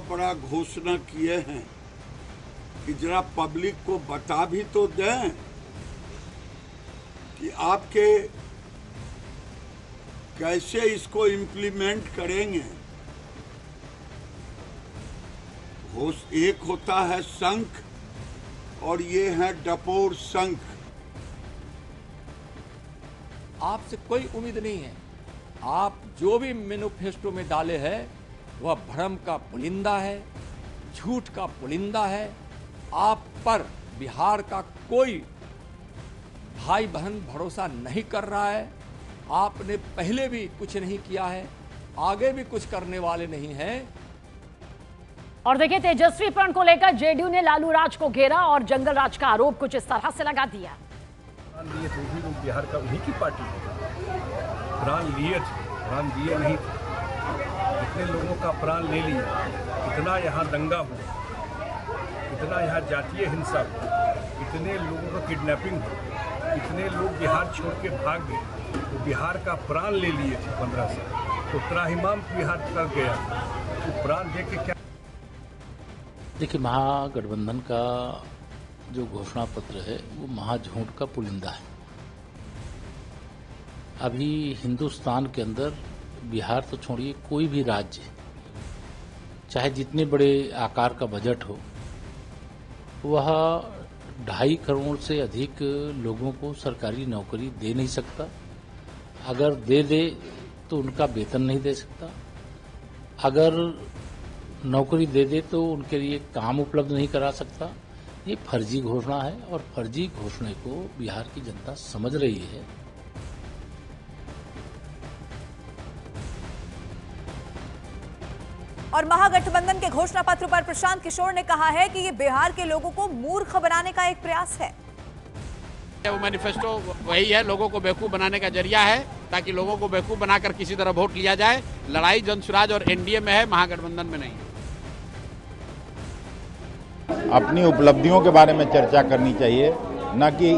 बड़ा घोषणा किए हैं कि जरा पब्लिक को बता भी तो दें कि आपके कैसे इसको इम्प्लीमेंट करेंगे। एक होता है शंख और ये है डपोर शंख। आपसे कोई उम्मीद नहीं है। आप जो भी मैनिफेस्टो में डाले हैं वह भ्रम का पुलिंदा है, झूठ का पुलिंदा है। आप पर बिहार का कोई भाई बहन भरोसा नहीं कर रहा है। आपने पहले भी कुछ नहीं किया है, आगे भी कुछ करने वाले नहीं हैं। और देखिए, तेजस्वी प्रण को लेकर जेडीयू ने लालू राज को घेरा और जंगल राज का आरोप कुछ इस तरह से लगा दिया। लिए तो भी लोग बिहार का उन्हीं की पार्टी है। प्राण लिए थे, प्राण दिए नहीं थे। इतने लोगों का प्राण ले लिया, इतना यहाँ दंगा हुआ, इतना यहाँ जातीय हिंसा हुआ, इतने लोगों का किडनैपिंग हुआ, इतने लोग बिहार छोड़ के भाग गए, तो बिहार का प्राण ले लिए थे 15 साल। तो त्राहिमाम बिहार कर गया, तो प्राण दे के क्या। देखिए, महागठबंधन का जो घोषणा पत्र है वो महाझूठ का पुलिंदा है। अभी हिंदुस्तान के अंदर बिहार तो छोड़िए, कोई भी राज्य चाहे जितने बड़े आकार का बजट हो, वह 2.5 करोड़ से अधिक लोगों को सरकारी नौकरी दे नहीं सकता। अगर दे दे तो उनका वेतन नहीं दे सकता। अगर नौकरी दे दे तो उनके लिए काम उपलब्ध नहीं करा सकता। ये फर्जी घोषणा है और फर्जी घोषणा को बिहार की जनता समझ रही है। और महागठबंधन के घोषणा पत्र पर प्रशांत किशोर ने कहा है कि ये बिहार के लोगों को मूर्ख बनाने का एक प्रयास है। वो मैनिफेस्टो वही है, लोगों को बेवकूफ बनाने का जरिया है, ताकि लोगों को बेवकूफ बनाकर किसी तरह वोट लिया जाए। लड़ाई जनसुराज और एनडीए में है, महागठबंधन में नहीं। अपनी उपलब्धियों के बारे में चर्चा करनी चाहिए, न कि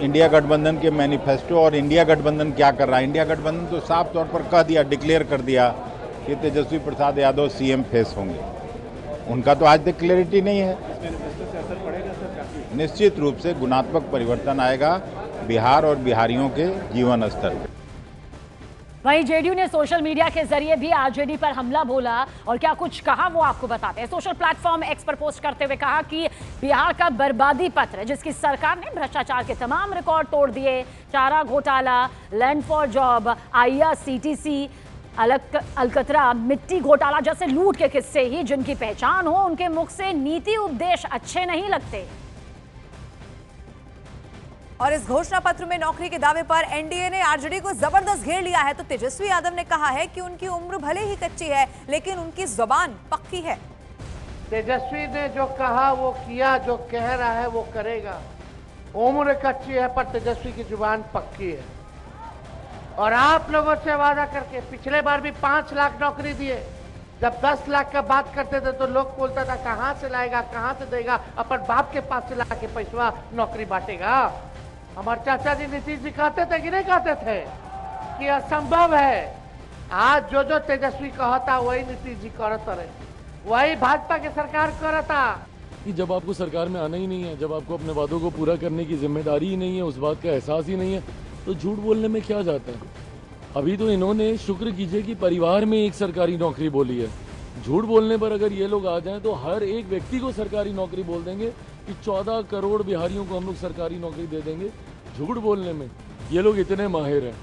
इंडिया गठबंधन के मैनिफेस्टो और इंडिया गठबंधन क्या कर रहा है। इंडिया गठबंधन तो साफ तौर पर कह दिया, डिक्लेयर कर दिया कि तेजस्वी प्रसाद यादव सीएम फेस होंगे। उनका तो आज तक क्लैरिटी नहीं है। निश्चित रूप से गुणात्मक परिवर्तन आएगा बिहार और बिहारियों के जीवन स्तर पर। वहीं जेडीयू ने सोशल मीडिया के जरिए भी आरजेडी पर हमला बोला और क्या कुछ कहा वो आपको बताते हैं। सोशल प्लेटफॉर्म एक्स पर पोस्ट करते हुए कहा कि बिहार का बर्बादी पत्र, जिसकी सरकार ने भ्रष्टाचार के तमाम रिकॉर्ड तोड़ दिए, चारा घोटाला, लैंड फॉर जॉब, IRCTC, अलकतरा, मिट्टी घोटाला जैसे लूट के किस्से ही जिनकी पहचान हो, उनके मुख से नीति उपदेश अच्छे नहीं लगते। और इस घोषणा पत्र में नौकरी के दावे पर एनडीए ने आरजेडी को जबरदस्त घेर लिया है। तो तेजस्वी यादव ने कहा है कि उनकी उम्र भले ही कच्ची है, लेकिन उनकी जुबान पक्की है। तेजस्वी ने जो कहा वो किया, जो कह रहा है वो करेगा। उम्र कच्ची है पर तेजस्वी की जुबान पक्की है। और आप लोगों से वादा करके पिछले बार भी 5 लाख नौकरी दिए। जब 10 लाख का बात करते थे तो लोग बोलता था कहां से लाएगा, कहां से देगा, अपन बाप के पास से ला के पैसा नौकरी बांटेगा। हमारे चाचा जी नीतीश जी कहते थे कि नहीं कहते थे कि असंभव है। आज जो जो तेजस्वी कहता वही नीतीश जी करता रहे, वही भाजपा की सरकार करता। कि जब आपको सरकार में आना ही नहीं है, जब आपको अपने वादों को पूरा करने की जिम्मेदारी ही नहीं है, उस बात का एहसास ही नहीं है, तो झूठ बोलने में क्या जाता है। अभी तो इन्होंने शुक्र कीजिए कि परिवार में एक सरकारी नौकरी बोली है। झूठ बोलने पर अगर ये लोग आ जाएं तो हर एक व्यक्ति को सरकारी नौकरी बोल देंगे कि 14 करोड़ बिहारियों को हम लोग सरकारी नौकरी दे देंगे। झूठ बोलने में ये लोग इतने माहिर हैं।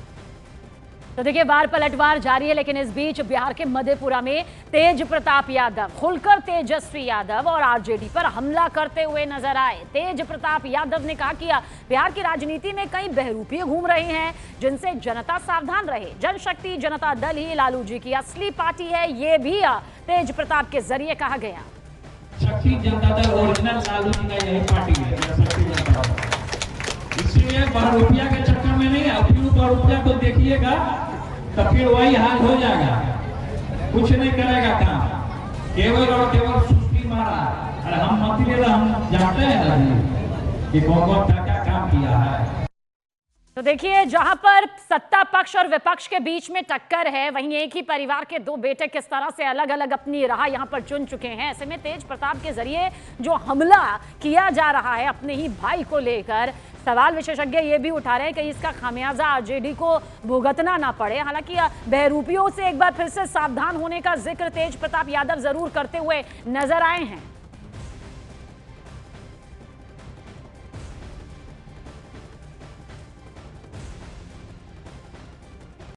तो देखिए, बार पलटवार जारी है, लेकिन इस बीच बिहार के मधेपुरा में तेज प्रताप यादव खुलकर तेजस्वी यादव और आरजेडी पर हमला करते हुए नजर आए। तेज प्रताप यादव ने कहा कि बिहार की राजनीति में कई बहरूपिये घूम रही हैं, जिनसे जनता सावधान रहे। जनशक्ति जनता दल ही लालू जी की असली पार्टी है, ये भी तेज प्रताप के जरिए कहा गया। शक्ति जनता दल ओरिजिनल लालू जी का यही पार्टी है, शक्ति जनता दल। इसलिए बहरूपिया के चक्कर में नहीं, अपनी बहरूपिया को देखिएगा तो फिर वही हाल हो जाएगा, कुछ नहीं करेगा काम, केवल और केवल सुस्ती मारा। अरे हम मंत्री हम जानते हैं कि कौन कौन क्या क्या काम किया है। तो देखिए, जहां पर सत्ता पक्ष और विपक्ष के बीच में टक्कर है, वहीं एक ही परिवार के दो बेटे किस तरह से अलग अलग अपनी राह यहां पर चुन चुके हैं। ऐसे में तेज प्रताप के जरिए जो हमला किया जा रहा है अपने ही भाई को लेकर, सवाल विशेषज्ञ ये भी उठा रहे हैं कि इसका खामियाजा आरजेडी को भुगतना ना पड़े। हालांकि बहरूपियों से एक बार फिर से सावधान होने का जिक्र तेज प्रताप यादव जरूर करते हुए नजर आए हैं।